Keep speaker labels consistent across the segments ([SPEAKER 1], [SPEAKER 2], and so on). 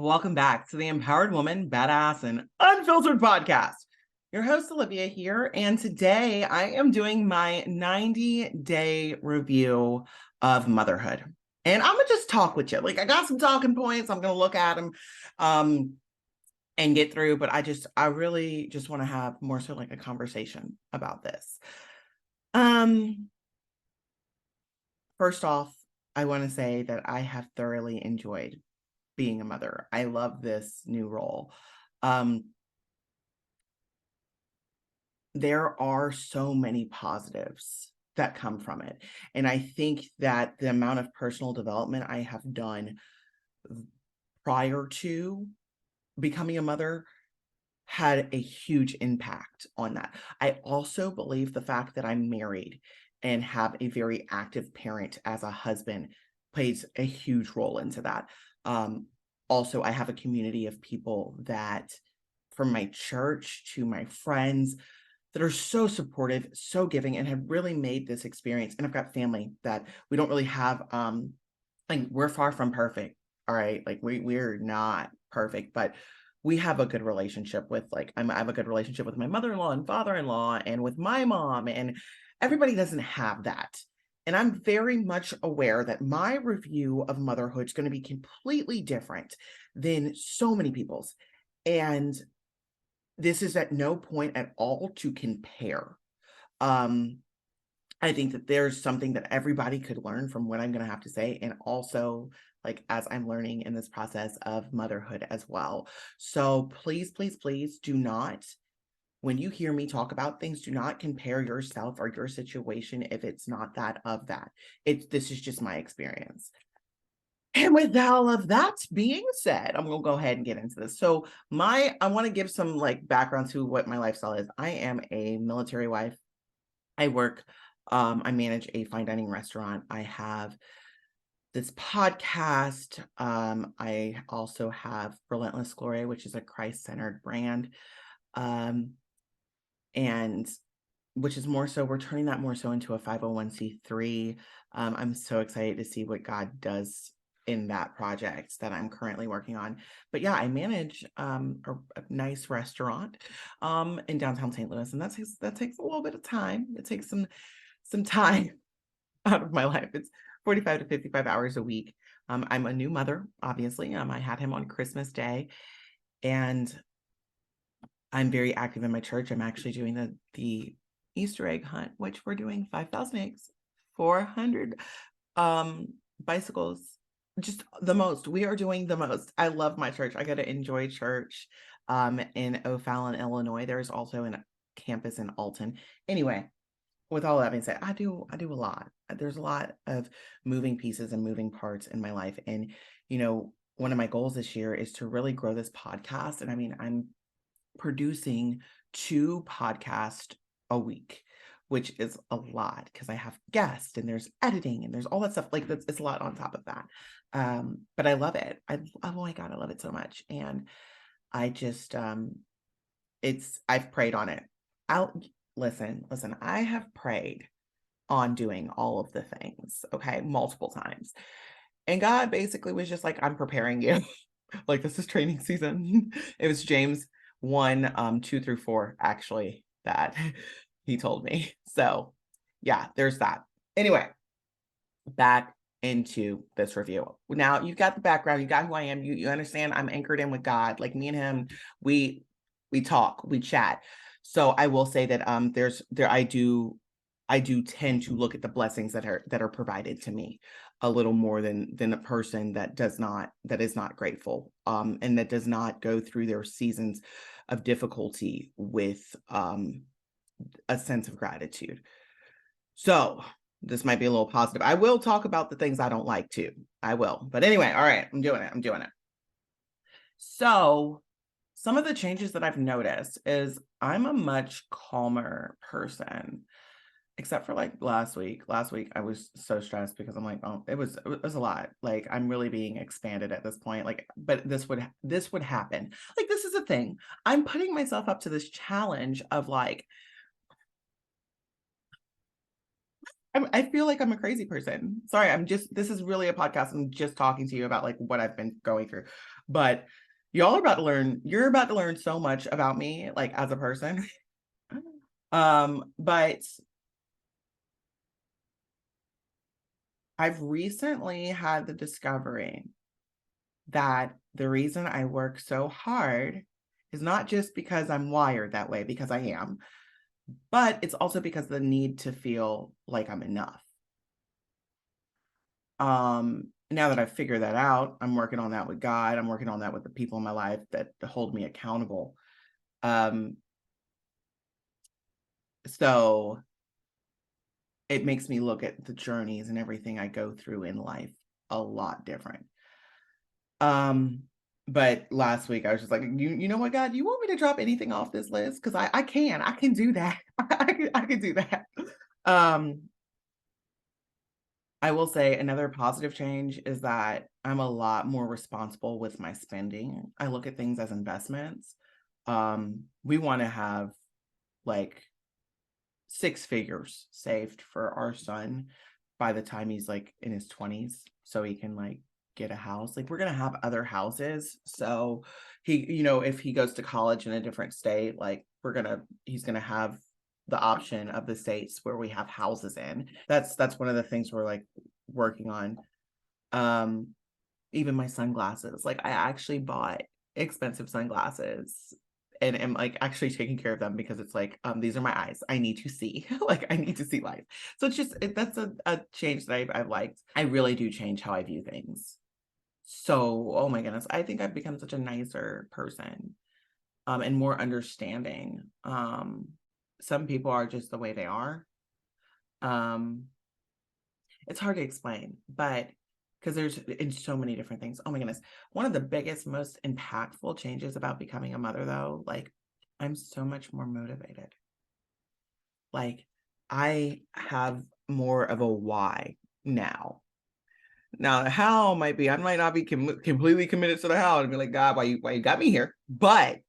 [SPEAKER 1] welcome back to the Empowered Woman, Badass, and Unfiltered podcast. Your host, Olivia, here, and today I am doing my 90-day review of motherhood. And I'm gonna just talk with you. Like, I got some talking points. I'm gonna look at them and get through, but I really just want to have more so like a conversation about this. First off, I want to say that I have thoroughly enjoyed being a mother. I love this new role. There are so many positives that come from it. And I think that the amount of personal development I have done prior to becoming a mother had a huge impact on that. I also believe the fact that I'm married and have a very active parent as a husband plays a huge role into that. Also, I have a community of people that, from my church to my friends, that are so supportive, so giving, and have really made this experience. And I've got family that we don't really have, like, we're far from perfect. All right. Like we're not perfect, but we have a good relationship with I have a good relationship with my mother-in-law and father-in-law and with my mom, and everybody doesn't have that. And I'm very much aware that my review of motherhood is going to be completely different than so many people's. And this is at no point at all to compare. I think that there's something that everybody could learn from what I'm going to have to say. And also, like, as I'm learning in this process of motherhood as well. So please, please, please do not, when you hear me talk about things, do not compare yourself or your situation if it's not that of that. This is just my experience. And with all of that being said, I'm going to go ahead and get into this. So I want to give some background to what my lifestyle is. I am a military wife. I work, I manage a fine dining restaurant. I have this podcast. I also have Relentless Glory, which is a Christ-centered brand. And which is more so, we're turning that more so into a 501c3. I'm so excited to see what God does in that project that I'm currently working on. But yeah, I manage a nice restaurant in downtown St. Louis, and that takes a little bit of time. It takes some time out of my life. It's 45 to 55 hours a week. I'm a new mother, obviously. I had him on Christmas Day, and I'm very active in my church. I'm actually doing the Easter egg hunt, which we're doing 5,000 eggs, 400 bicycles, just the most. We are doing the most. I love my church. I got to enjoy church in O'Fallon, Illinois. There's also a campus in Alton. Anyway, with all that being said, I do a lot. There's a lot of moving pieces and moving parts in my life. And, one of my goals this year is to really grow this podcast. And I mean, I'm producing 2 podcasts a week, which is a lot because I have guests and there's editing and there's all that stuff. It's a lot on top of that. But I love it. Oh my God, I love it so much. And I just, I've prayed on it. Listen, I have prayed on doing all of the things, okay, multiple times. And God basically was just like, I'm preparing you. Like, this is training season. It was James 1, 2 through 4, actually, that he told me. So yeah, there's that. Anyway, back into this review. Now you've got the background, you got who I am, you understand I'm anchored in with God. Like, me and him, we talk, we chat. So I will say that I do tend to look at the blessings that are provided to me a little more than a person that is not grateful, and that does not go through their seasons of difficulty with a sense of gratitude. So this might be a little positive. I will talk about the things I don't like too. I will. But anyway, all right, I'm doing it. So some of the changes that I've noticed is I'm a much calmer person, except for last week. Last week I was so stressed because I'm like, oh, it was a lot. Like, I'm really being expanded at this point. But this would happen. Like, this is a thing. I'm putting myself up to this challenge of I feel like I'm a crazy person. Sorry, this is really a podcast. I'm just talking to you about what I've been going through. But you're about to learn so much about me, like as a person. But I've recently had the discovery that the reason I work so hard is not just because I'm wired that way, because I am, but it's also because the need to feel like I'm enough. Now that I've figured that out, I'm working on that with God. I'm working on that with the people in my life that hold me accountable. Um, so it makes me look at the journeys and everything I go through in life a lot different. Um, but last week I was just like, you know what, God, you want me to drop anything off this list? Because I can do that. I can do that. Um, I will say another positive change is that I'm a lot more responsible with my spending. I look at things as investments. We want to have like six figures saved for our son by the time he's like in his 20s so he can like get a house. Like we're going to have other houses. So he, if he goes to college in a different state, like he's going to have the option of the states where we have houses in. That's one of the things we're like working on. Um Even my sunglasses, like I actually bought expensive sunglasses and am like actually taking care of them because it's like these are my eyes, I need to see. Like I need to see life. So it's just that's a change that I've liked. I really do change how I view things. So oh my goodness, I think I've become such a nicer person, and more understanding. Some people are just the way they are. um It's hard to explain, but because there's in so many different things. Oh my goodness. One of the biggest, most impactful changes about becoming a mother, though, like I'm so much more motivated. Like I have more of a why now. Now, the how might be, I might not be completely committed to the how and be like, God, why you got me here? But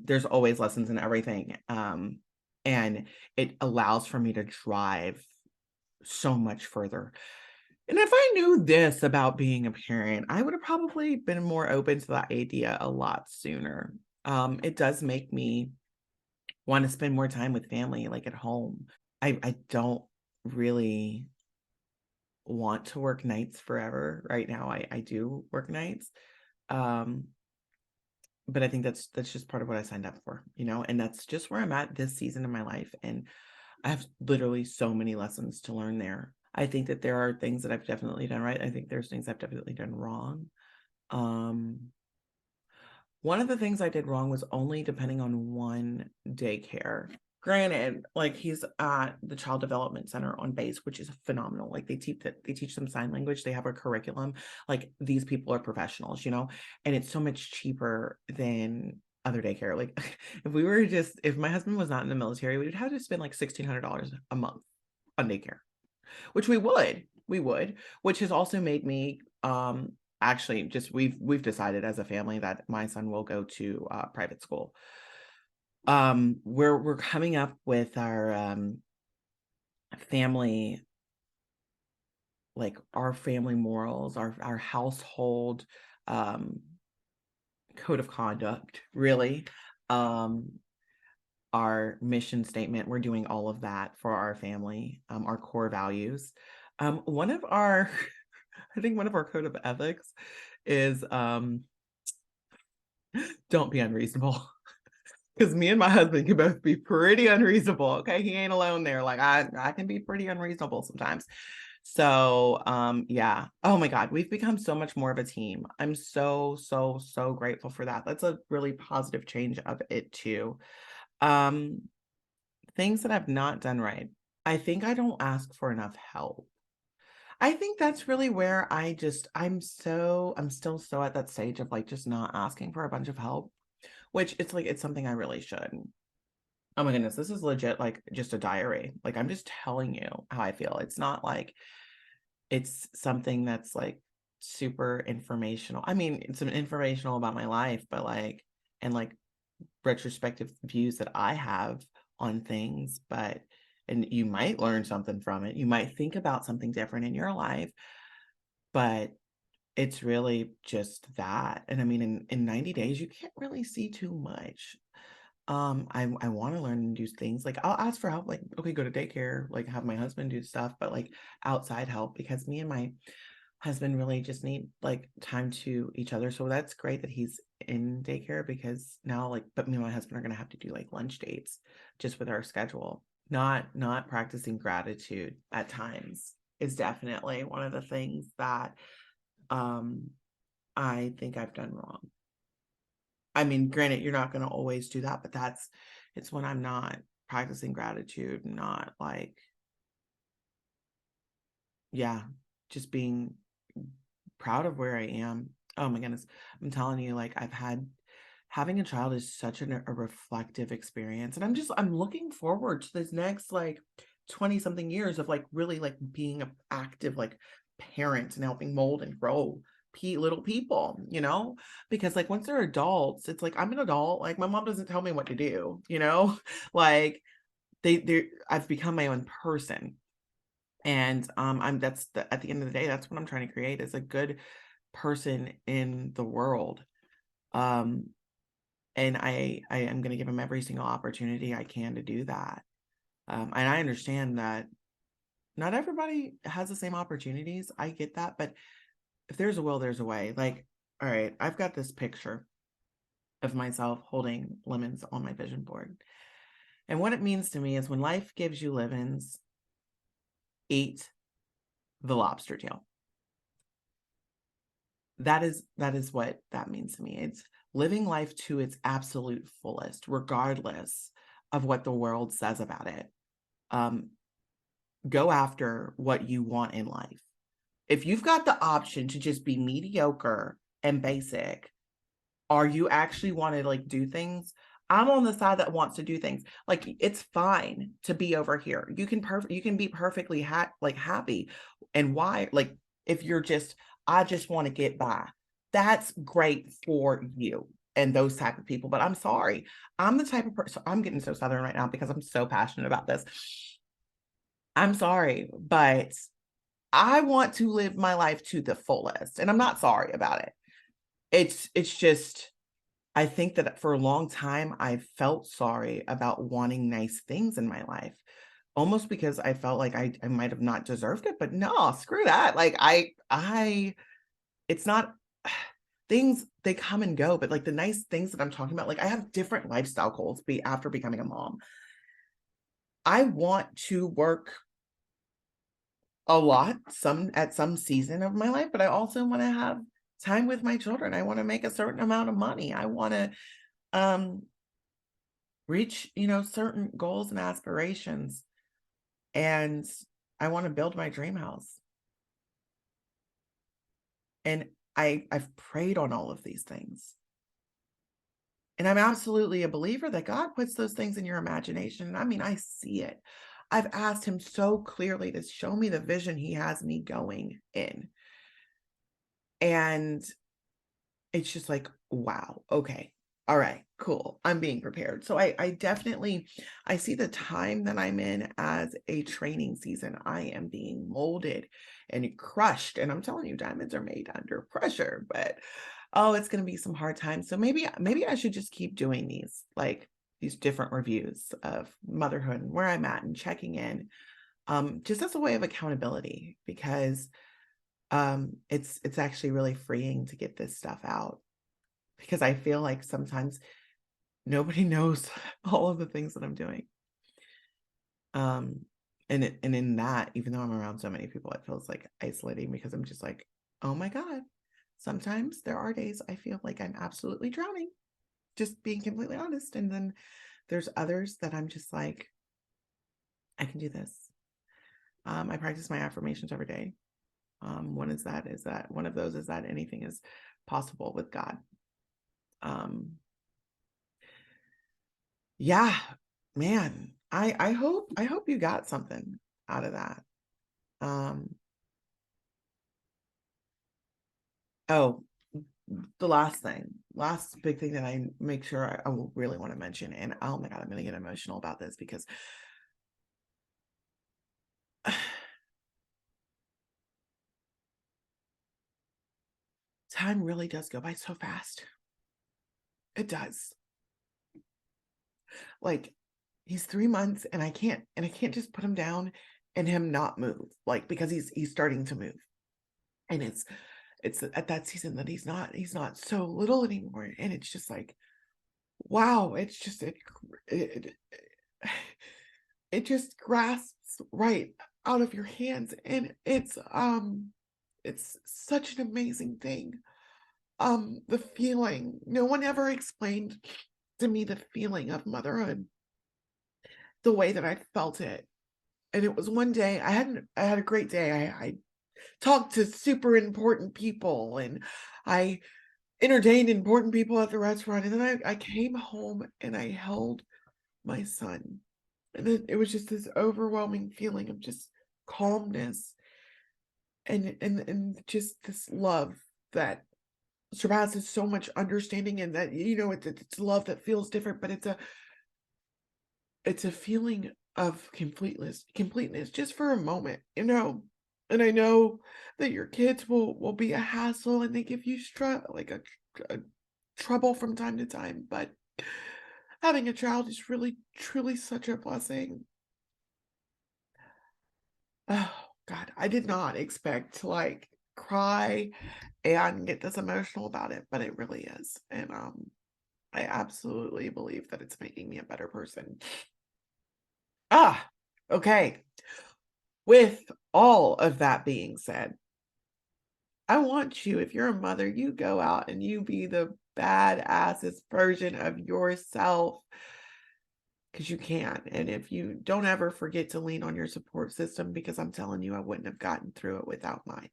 [SPEAKER 1] there's always lessons in everything. And it allows for me to drive so much further. And if I knew this about being a parent, I would have probably been more open to that idea a lot sooner. It does make me want to spend more time with family, like at home. I don't really want to work nights forever. Right now, I do work nights. Um, but I think that's just part of what I signed up for, and that's just where I'm at this season of my life. And I have literally so many lessons to learn there. I think that there are things that I've definitely done right. I think there's things I've definitely done wrong. Um, One of the things I did wrong was only depending on one daycare. Granted, like he's at the Child Development Center on base, which is phenomenal. Like they teach them sign language, they have a curriculum. Like these people are professionals, and it's so much cheaper than other daycare. Like if my husband was not in the military, we would have to spend like $1,600 a month on daycare, which we would, which has also made me actually just we've decided as a family that my son will go to private school. We're coming up with our family, like our family morals, our household um code of conduct, really. um our mission statement, we're doing all of that for our family, our core values. One of our I think one of our code of ethics is don't be unreasonable. Because me and my husband can both be pretty unreasonable. Okay. He ain't alone there. Like I can be pretty unreasonable sometimes. So yeah. Oh my God. We've become so much more of a team. I'm so, so, so grateful for that. That's a really positive change of it too. Um, Things that I've not done right. I think I don't ask for enough help. I think that's really where I'm still so at that stage of like just not asking for a bunch of help, which it's something I really should. Oh my goodness, this is legit like just a diary. Like I'm just telling you how I feel. It's not like it's something that's like super informational. I mean, it's informational about my life, but like and like retrospective views that I have on things, but and you might learn something from it. You might think about something different in your life, but It's really just that, and I mean, in 90 days, you can't really see too much. I wanna learn and do things, like, I'll ask for help, like, okay, go to daycare, like, have my husband do stuff, but, like, outside help because me and my husband really just need, like, time to each other, so that's great that he's in daycare because now, like but me and my husband are gonna have to do, like, lunch dates just with our schedule. Not practicing gratitude at times is definitely one of the things that, um, I think I've done wrong. I mean, granted, you're not gonna always do that, but it's when I'm not practicing gratitude, not like yeah, just being proud of where I am. Oh my goodness. I'm telling you, like having a child is such a reflective experience. And I'm looking forward to this next like 20 something years of like really like being an active like parent and helping mold and grow little people, you know? Because like once they're adults, it's like I'm an adult. Like my mom doesn't tell me what to do, you know? Like I've become my own person. And I'm that's the, at the end of the day, that's what I'm trying to create is a good person in the world. Um, and I am going to give him every single opportunity I can to do that. And I understand that not everybody has the same opportunities. I get that, but if there's a will, there's a way. Like, all right, I've got this picture of myself holding lemons on my vision board. And what it means to me is when life gives you lemons, eat the lobster tail. That is what that means to me. It's living life to its absolute fullest, regardless of what the world says about it. Um, Go after what you want in life. If you've got the option to just be mediocre and basic, are you actually want to like do things? I'm on the side that wants to do things. Like it's fine to be over here. You can be perfectly happy. And why? Like if you're just I just want to get by. That's great for you and those type of people. But I'm sorry. I'm the type of person I'm getting so southern right now because I'm so passionate about this. I'm sorry, but I want to live my life to the fullest and I'm not sorry about it. It's just I think that for a long time, I felt sorry about wanting nice things in my life, almost because I felt like I might have not deserved it, but no, screw that. Like it's not things they come and go, but like the nice things that I'm talking about, like I have different lifestyle goals after becoming a mom. I want to work a lot, some at some season of my life, but I also want to have time with my children. I want to make a certain amount of money. I want to um reach, certain goals and aspirations. And I want to build my dream house. And I've prayed on all of these things. And I'm absolutely a believer that God puts those things in your imagination. And I mean, I see it. I've asked him so clearly to show me the vision he has me going in. And it's just like, wow, okay. All right, cool. I'm being prepared. So I definitely I see the time that I'm in as a training season. I am being molded and crushed. And I'm telling you, diamonds are made under pressure, but oh, it's gonna be some hard times. So maybe I should just keep doing these different reviews of motherhood and where I'm at and checking in. Just as a way of accountability because it's actually really freeing to get this stuff out because I feel like sometimes nobody knows all of the things that I'm doing. And in that, even though I'm around so many people, it feels like isolating because I'm just like, oh my God. Sometimes there are days I feel like I'm absolutely drowning, just being completely honest. And then there's others that I'm just like, I can do this. I practice my affirmations every day. One is that one of those is that anything is possible with God. Um, Yeah, man. I hope you got something out of that. Um, oh, the last big thing that I make sure I will really want to mention, and oh my God, I'm gonna get emotional about this because time really does go by so fast. It does. Like, he's 3 months and I can't just put him down and him not move, like, because he's starting to move. And it's at that season that he's not so little anymore, and it's just like, wow, it's just it it just grasps right out of your hands, and it's such an amazing thing. The feeling, no one ever explained to me the feeling of motherhood the way that I felt it. And it was one day I had a great day. I talked to super important people and I entertained important people at the restaurant. And then I came home and I held my son. And then it was just this overwhelming feeling of just calmness and just this love that surpasses so much understanding, and that, it's love that feels different, but it's a feeling of completeness just for a moment, you know? And I know that your kids will be a hassle and they give you a trouble from time to time, but having a child is really truly such a blessing. Oh God, I did not expect to like cry and get this emotional about it, but it really is. And I absolutely believe that it's making me a better person. Ah, okay. With all of that being said, I want you, if you're a mother, you go out and you be the badassest version of yourself because you can. And if you don't ever forget to lean on your support system, because I'm telling you, I wouldn't have gotten through it without mine.